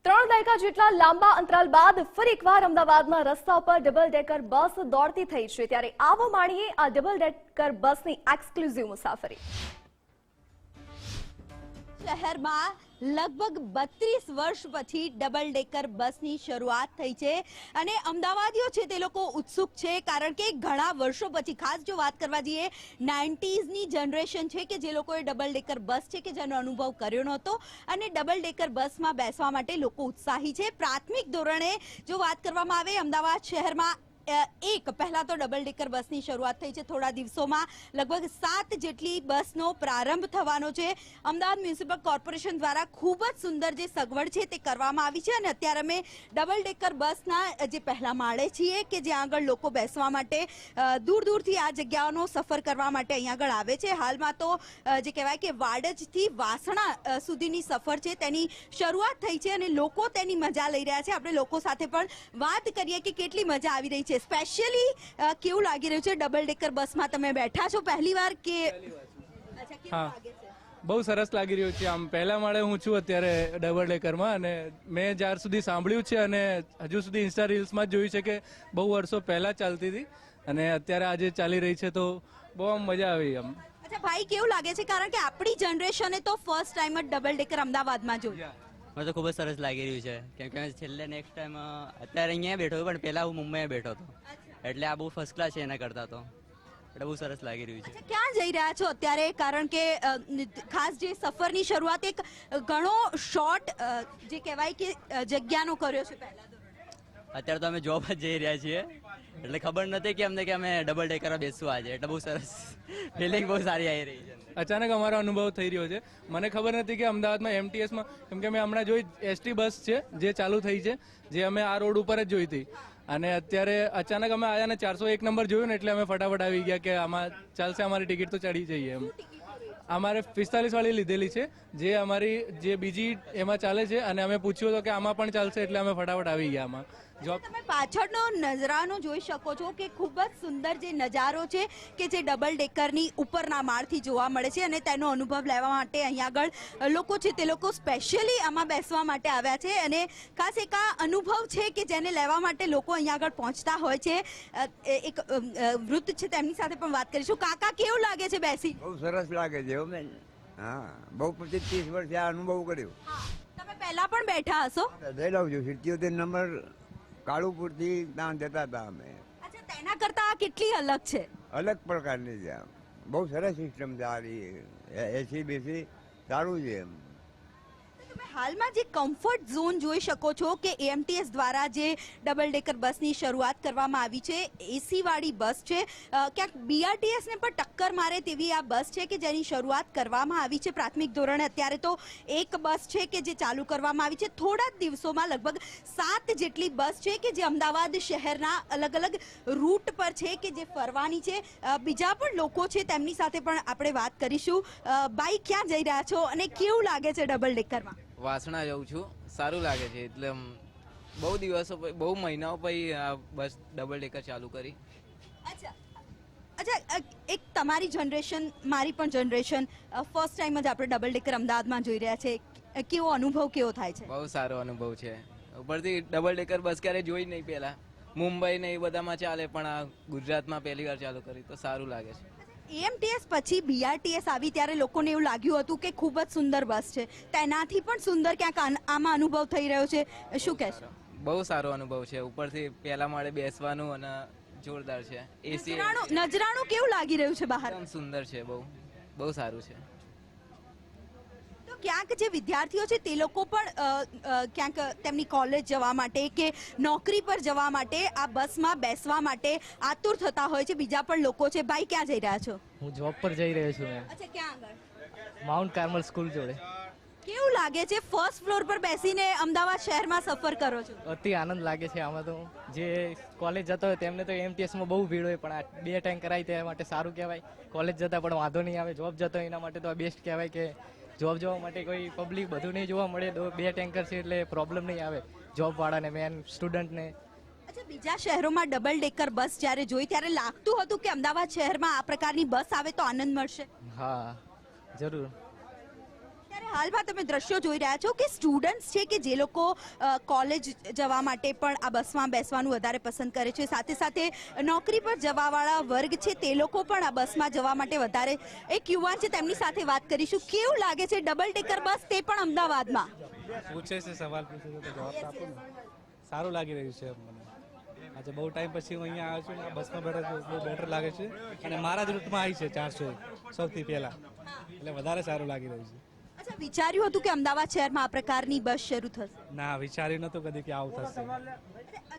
3 દાયકા જેટલા લાંબા અંતરાલ બાદ ફરી એકવાર અમદાવાદના રસ્તા પર ડબલ ડેકર બસ દોડતી થઈ છે, ત્યારે આવો માણીએ આ ડબલ ડેકર બસની એક્સક્લુઝિવ મુસાફરી। શહેરમાં લગભગ 32 વર્ષ પછી ડબલ ડેકર બસની શરૂઆત થઈ છે અને અમદાવાદીઓ છે તે લોકો ઉત્સુક છે, કારણ કે ઘણા વર્ષો પછી, ખાસ જો વાત કરવા જઈએ 90sની જનરેશન છે કે જે લોકોએ ડબલ ડેકર બસ છે કે જેનો અનુભવ કર્યો નહોતો અને ડબલ ડેકર બસમાં બેસવા માટે લોકો ઉત્સાહી છે। પ્રાથમિક ધોરણે જો વાત કરવામાં આવે અમદાવાદ શહેરમાં પહેલા તો ડબલ ડેકર બસની શરૂઆત થઈ છે। થોડા દિવસોમાં લગભગ 7 જેટલી બસનો પ્રારંભ થવાનો છે। અમદાવાદ મ્યુનિસિપલ કોર્પોરેશન દ્વારા ખૂબ જ સુંદર જે સગવડ છે તે કરવામાં આવી છે અને અત્યારે અમે ડબલ ડેકર બસના જે પહેલા માળે છીએ કે જ્યાં આગળ લોકો બેસવા માટે દૂર દૂરથી આ જગ્યાઓનો સફર કરવા માટે અહીંયા આગળ આવે છે। હાલમાં તો જે કહેવાય કે વાડજથી વાસણા સુધીની સફર છે તેની શરૂઆત થઈ છે અને લોકો તેની મજા લઈ રહ્યા છે। આપણે લોકો સાથે પણ વાત કરીએ કે કેટલી મજા આવી રહી છે। સ્પેશિયલી કેવું લાગી રહ્યું છે ડબલ ડેકર બસમાં? તમે બેઠા છો પહેલી વાર કે? અચ્છા, કેવું લાગે છે? બહુ સરસ લાગી રહ્યું છે। આમ પહેલા માળે હું છું અત્યારે ડબલ ડેકરમાં અને મેં જ્યાર સુધી સાંભળ્યું છે અને હજુ સુધી ઇન્સ્ટા રીલ્સમાં જ જોયું છે કે બહુ વર્ષો પહેલા ચાલતી હતી અને અત્યારે આજે ચાલી રહી છે, તો બહુ આમ મજા આવી આમ। અચ્છા ભાઈ, કેવું લાગે છે? કારણ કે આપણી જનરેશને તો ફર્સ્ટ ટાઈમ જ ડબલ ડેકર અમદાવાદમાં જોયું। મને તો ખૂબ જ સરસ લાગી રહ્યું છે, કેમ કે છેલ્લે નેક્સ્ટ ટાઈમ અત્યારે અહીંયા બેઠો હતો પણ પહેલા હું મુંબઈ બેઠો હતો, એટલે આ બહુ ફર્સ્ટ ક્લાસ છે એના કરતા, તો એટલે બહુ સરસ લાગી રહ્યું છે। ક્યાં જઈ રહ્યા છો અત્યારે? કારણ કે ખાસ જે સફરની શરૂઆત એક ઘણો શોર્ટ જે કહેવાય કે જગ્યાનો કર્યો છે પહેલા ધોરણે। અત્યારે તો અમે જોબ જ જઈ રહ્યા છીએ, એટલે ખબર નથી કે અમને કે અમે ડબલ ડેકર બેસવું આજે, એટલે બહુ સરસ ફિલિંગ બહુ સારી આવી રહી છે। અચાનક અમારો અનુભવ થઈ રહ્યો છે। મને ખબર નથી કે અમદાવાદમાં એમટીએસમાં, કેમ કે મેં હમણાં જોઈ એસટી બસ છે જે ચાલુ થઈ છે, જે અમે આ રોડ ઉપર જ જોઈ હતી અને અત્યારે અચાનક અમે આવ્યા ને 401 નંબર જોયું ને એટલે અમે ફટાફટ આવી ગયા કે આમાં ચાલશે, અમારી ટિકિટ તો ચડી જઈએ એમ। અમારે 45 વાળી લીધેલી છે, જે અમારી જે બીજી એમાં ચાલે છે અને અમે પૂછ્યું હતું કે આમાં પણ ચાલશે, એટલે અમે ફટાફટ આવી ગયા આમાં। તમે પાછળનો નજરાનો જોઈ શકો છો કે ખૂબ જ સુંદર જે નજારો છે કે જે ડબલ ડેકરની ઉપરના માળથી જોવા મળે છે અને તેનો અનુભવ લેવા માટે અહીંયા આગળ લોકો છે તે લોકો સ્પેશિયલી આમાં બેસવા માટે આવ્યા છે અને ખાસ એક આ અનુભવ છે કે જેને લેવા માટે લોકો અહીંયા આગળ પહોંચતા હોય છે। એક વૃદ્ધ છે, તેમની સાથે પણ વાત કરીશું। કાકા, કેવું લાગે છે બેસી? બહુ સરસ લાગે છે બેન। હા, બહુ 25-30 વર્ષે આ અનુભવ કર્યો। તમે પહેલા પણ બેઠા હશો? જઈ લઉં છું, 77 નંબર કાળુપુરથી ત્યાં જતા હતા અમે। અચ્છા, તેના કરતા આ કેટલી અલગ છે? અલગ પ્રકારની છે, બહુ સરસ સિસ્ટમ છે આ એસી બેસી સારું છે એમ। હાલમાં જે કમ્ફર્ટ ઝોન જોઈ શકો છો કે એએમટીએસ દ્વારા જે ડબલ ડેકર બસની શરૂઆત કરવામાં આવી છે, એસી વાળી બસ છે, ક્યાંક બીઆરટીએસને પણ ટક્કર મારે તેવી આ બસ છે કે જેની શરૂઆત કરવામાં આવી છે પ્રાથમિક ધોરણે। અત્યારે તો એક બસ છે કે જે ચાલુ કરવામાં આવી છે। થોડા જ દિવસોમાં લગભગ 7 જેટલી બસ છે કે જે અમદાવાદ શહેરના અલગ અલગ રૂટ પર છે કે જે ફરવાની છે। બીજા પણ લોકો છે, તેમની સાથે પણ આપણે વાત કરીશું। ભાઈ, ક્યાં જઈ રહ્યા છો અને કેવું લાગે છે ડબલ ડેકરમાં? વાસણા જઉં છું, સારું લાગે છે, એટલે બહુ દિવસો બહુ મહિનાઓ પછી આ બસ ડબલ ડેકર ચાલુ કરી। અચ્છા, એક તમારી જનરેશન, મારી પણ જનરેશન, ફર્સ્ટ ટાઈમ જ આપણે ડબલ ડેકર અમદાવાદમાં જોઈ રહ્યા છે, કેવો અનુભવ કેવો થાય છે? બહુ સારો અનુભવ છે। ઉપરથી ડબલ ડેકર બસ ક્યારે જોઈ નહીં, પહેલા મુંબઈ ને એ બધામાં ચાલે, પણ આ ગુજરાતમાં પહેલી વાર ચાલુ કરી તો સારું લાગે છે। એએમટીએસ પછી બીઆરટીએસ આવી ત્યારે લોકોને એવું લાગ્યું હતું કે ખૂબ જ સુંદર બસ છે, તેનાથી પણ સુંદર ક્યાંક આમાં અનુભવ થઈ રહ્યો છે, શું કહેશો? બહુ સારો અનુભવ છે। ઉપરથી પહેલા માળે બેસવાનું અને જોરદાર છે। એસી નજરાણું કેવું લાગી રહ્યું છે બહાર? એકદમ સુંદર છે, બહુ બહુ સારું છે। તો ક્યાંક જે વિદ્યાર્થીઓ છે તે લોકો પણ ક્યાંક તેમની કોલેજ જવા માટે કે નોકરી પર જવા માટે આ બસમાં બેસવા માટે આતુર થતા હોય છે। બીજા પણ લોકો છે। ભાઈ, ક્યાં જઈ રહ્યા છો? હું જોબ પર જઈ રહ્યો છું। અચ્છા, ક્યાં આગળ? માઉન્ટ કાર્મલ સ્કૂલ જોડે। કેવું લાગે છે ફર્સ્ટ ફ્લોર પર બેસીને અમદાવાદ શહેરમાં સફર કરો છો? અતિ આનંદ લાગે છે આમાં તો। જે કોલેજ જતા હોય તેમને તો એમટીએસમાં બહુ ભીડ હોય, પણ આ 2 ટાઈમ કરાય તે માટે સારું કહેવાય। કોલેજ જતા પણ વાંધો નહીં આવે, જોબ જતા હોય એના માટે તો આ બેસ્ટ કહેવાય કે જોબ જવા માટે કોઈ પબ્લિક બધું નહીં જોવા મળે, 2 ટેન્કર છે એટલે પ્રોબ્લેમ નહીં આવે જોબવાળાને, મેન સ્ટુડન્ટને। અચ્છા, બીજા શહેરોમાં ડબલ ડેકર બસ જ્યારે જોઈ ત્યારે લાગતું હતું કે અમદાવાદ શહેરમાં આ પ્રકારની બસ આવે તો આનંદ મળશે? હા, જરૂર। ત્યારે હાલમાં તમે દ્રશ્યો જોઈ રહ્યા છો કે સ્ટુડન્ટ્સ છે કે જે લોકો કોલેજ જવા માટે પણ આ બસમાં બેસવાનું વધારે પસંદ કરે છે, સાથે સાથે નોકરી પર જવાવાળા વર્ગ છે તે લોકો પણ આ બસમાં જવા માટે વધારે. એક યુવાન છે, તેમની સાથે વાત કરીશું. કેવું લાગે છે ડબલ ડેકર બસ, તે પણ અમદાવાદમાં? પૂછે છે, સવાલ પૂછે છે તો જવાબ તો આપું ને. સારું લાગી રહ્યું છે મને. આજે બહુ ટાઈમ પછી હું અહીંયા આવ્યો છું ને આ બસમાં બેઠો છું, બહુ બેટર લાગે છે. અને મારા જ રૂટમાં આવી છે 401 સૌથી પહેલા, એટલે વધારે સારું લાગી રહ્યું છે. અચ્છા, વિચાર્યું હતું કે અમદાવાદ શહેરમાં આ પ્રકારની બસ શરૂ થશે? ના, વિચાર્યું નહોતું કદી કે આવું થશે.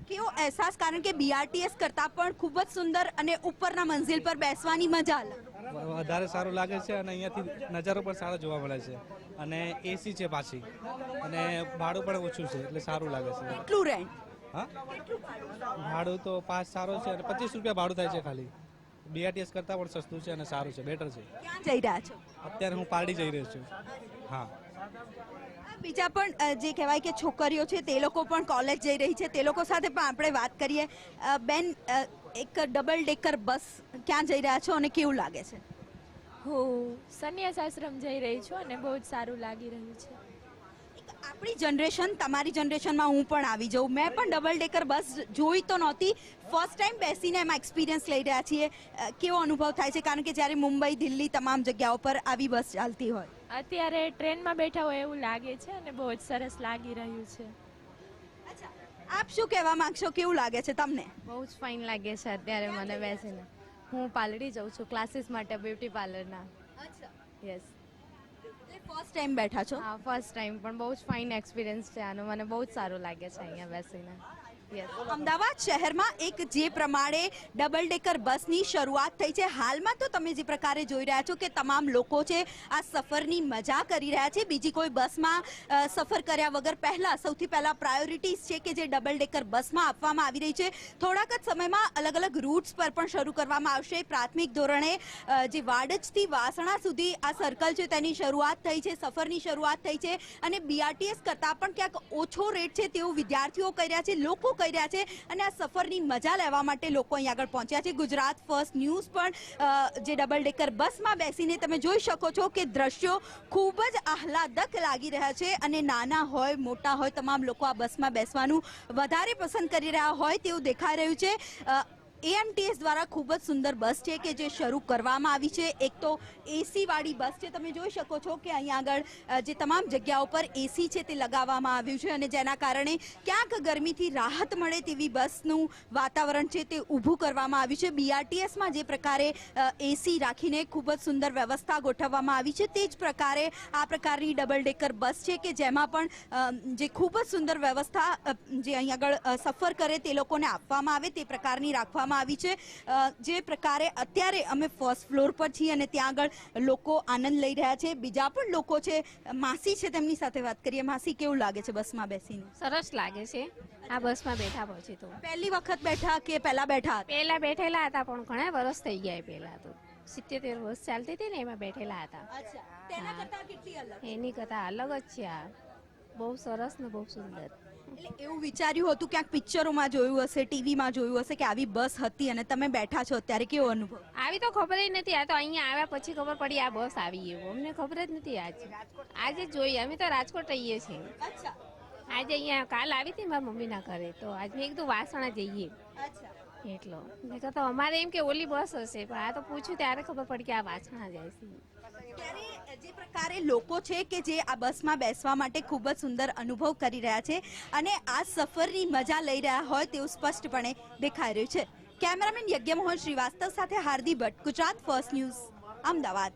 કેવો અહેસાસ, કારણ કે બીઆરટીએસ કરતા પણ ખૂબ જ સુંદર અને ઉપરના મંઝિલ પર બેસવાની મજા અલગ. વધારે સારું લાગે છે અને અહીંયાથી નજારો પણ સારો જોવા મળે છે અને એસી છે પાછી અને ભાડું પણ ઓછું છે એટલે સારું લાગે છે. કેટલું રેન્ટ? હા, ભાડું તો પાસ સારો છે અને 25 રૂપિયા ભાડું થાય છે ખાલી. બીઆરટીએસ કરતાં પણ સસ્તું છે અને સારું છે, બેટર છે. ક્યાં જઈ રહ્યા છો? અત્યારે હું પારડી જઈ રહ્યો છું. હા, બીજા પણ જે કહેવાય કે છોકરીઓ છે તે લોકો પણ કોલેજ જઈ રહી છે, તે લોકો સાથે પણ આપણે વાત કરીએ. બેન, એક ડબલ ડેકર બસ ક્યાં જઈ રહ્યા છો અને કેવું લાગે છે? હું સંન્યાસ આશ્રમ જઈ રહી છું અને બહુ જ સારું લાગી રહ્યું છે. આપણી જનરેશન, તમારી જનરેશનમાં હું પણ આવી જાઉં. મેં પણ ડબલ ડેકર બસ જોઈ તો નહોતી, ફર્સ્ટ ટાઈમ બેસીને એમાં એક્સપિરિયન્સ લઈ રહ્યા છીએ. કેવો અનુભવ થાય છે, કારણ કે જ્યારે મુંબઈ, દિલ્હી તમામ જગ્યાઓ પર આવી બસ ચાલતી હોય? અત્યારે ટ્રેનમાં બેઠા હોય એવું લાગે છે અને બહુ જ સરસ લાગી રહ્યું છે. અચ્છા, આપ શું કહેવા માંગશો, કેવું લાગે છે તમને? બહુ જ ફાઇન લાગે છે અત્યારે મને બેસીને. હું પાલડી જાઉં છું ક્લાસીસ માટે, બ્યુટી પાર્લરના. અચ્છા, યસ. ફર્સ્ટ ટાઈમ બેઠા છો? હા, ફર્સ્ટ ટાઈમ, પણ બહુ જ ફાઇન એક્સપિરિયન્સ છે આનો. મને બહુ જ સારું લાગે છે અહીંયા બેસીને. યસ. અમદાવાદ શહેરમાં એક જે પ્રમાણે ડબલ ડેકર બસની શરૂઆત થઈ છે, હાલમાં તો તમે જે પ્રકારે જોઈ રહ્યા છો કે તમામ લોકો છે આ સફરની મજા કરી રહ્યા છે. બીજી કોઈ બસમાં સફર કર્યા વગર સૌથી પહેલા પ્રાયોરિટીઝ છે કે જે ડબલ ડેકર બસમાં આપવામાં આવી રહી છે. થોડાક જ સમયમાં અલગ અલગ રૂટ્સ પર પણ શરૂ કરવામાં આવશે. પ્રાથમિક ધોરણે જે વાડજથી વાસણા સુધી આ સર્કલ છે તેની શરૂઆત થઈ છે, સફરની શરૂઆત થઈ છે. અને બીઆરટીએસ કરતાં પણ ક્યાંક ઓછો રેટ છે તેવું વિદ્યાર્થીઓ કહી રહ્યા છે, લોકો કહી રહ્યા છે. અને આ સફરની મજા લેવા માટે લોકો અહીં આગળ પહોંચ્યા છે. ગુજરાત ફર્સ્ટ ન્યૂઝ પણ જે ડબલ ડેકર બસમાં બેસીને તમે જોઈ શકો છો કે દ્રશ્યો ખૂબ જ આહલાદક લાગી રહ્યા છે. અને નાના હોય, મોટા હોય, તમામ લોકો આ બસમાં બેસવાનું વધારે પસંદ કરી રહ્યા હોય તેવું દેખાઈ રહ્યું છે. એએમટીએસ દ્વારા ખૂબ જ સુંદર બસ છે કે જે શરૂ કરવામાં આવી છે. એક તો એસી વાળી બસ છે, તમે જોઈ શકો છો કે અહીંયા આગળ જે તમામ જગ્યાઓ પર એસી છે તે લગાવવામાં આવ્યું છે અને જેના કારણે ક્યાંક ગરમીથી રાહત મળે તેવી બસનું વાતાવરણ છે તે ઊભું કરવામાં આવ્યું છે. બીઆરટીએસમાં જે પ્રકારે એસી રાખીને ખૂબ જ સુંદર વ્યવસ્થા ગોઠવવામાં આવી છે, તે જ પ્રકારે આ પ્રકારની ડબલ ડેકર બસ છે કે જેમાં પણ જે ખૂબ જ સુંદર વ્યવસ્થા જે અહીં આગળ સફર કરે તે લોકોને આપવામાં આવે તે પ્રકારની રાખવામાં આવી છે. જે પ્રકારે અત્યારે અમે ફર્સ્ટ ફ્લોર પર છીએ અને ત્યાં આગળ લોકો આનંદ લઈ રહ્યા છે. બીજા પણ લોકો છે, માસી છે, તેમની સાથે વાત કરીએ. માસી, કેવું લાગે છે બસમાં બેસીને? સરસ લાગે છે આ બસમાં બેઠા પછી તો. પહેલી વખત બેઠા કે પહેલા બેઠા? પહેલા બેઠેલા હતા પણ ઘણા વર્ષ થઈ ગયા. પહેલા તો 77 વર્ષ ચાલતી હતી ને એમાં બેઠેલા હતા. અચ્છા, તેના કરતાં કેટલી અલગ? એની કરતાં અલગ જ છે આ. બહુ સરસ ને બહુ સુંદર. એટલે એવું વિચાર્યું હતું, ક્યાંક પિક્ચરોમાં જોયું હશે, ટીવીમાં જોયું હશે કે આવી બસ હતી અને તમે બેઠા છો, અત્યારે કેવો અનુભવ? આવી તો ખબર જ નથી. આ તો અહીંયા આવ્યા પછી ખબર પડી આ બસ આવી. એવું અમને ખબર જ નથી. આજે જોઈએ. અમે તો રાજકોટ રહીએ છીએ. અચ્છા, આજે અહીંયા કાલ આવી હતી મારા મમ્મીના ઘરે, તો આજ મેં કીધું વાસણા જઈએ અચ્છા. એટલો. નહીં તો અમારે એમ કે ઓલી બસ હશે, પણ આ તો પૂછ્યું ત્યારે ખબર પડી કે આ વાસણા જાય છે. ત્યારે જે પ્રકારે લોકો છે કે જે આ બસમાં બેસવા માટે ખૂબ જ સુંદર અનુભવ કરી રહ્યા છે અને આ સફરની મજા લઈ રહ્યા હોય તેવું સ્પષ્ટપણે દેખાઈ રહ્યું છે. કેમેરામેન યજ્ઞમોહન શ્રીવાસ્તવ સાથે હાર્દી ભટ્ટ, ગુજરાત ફર્સ્ટ ન્યૂઝ, અમદાવાદ.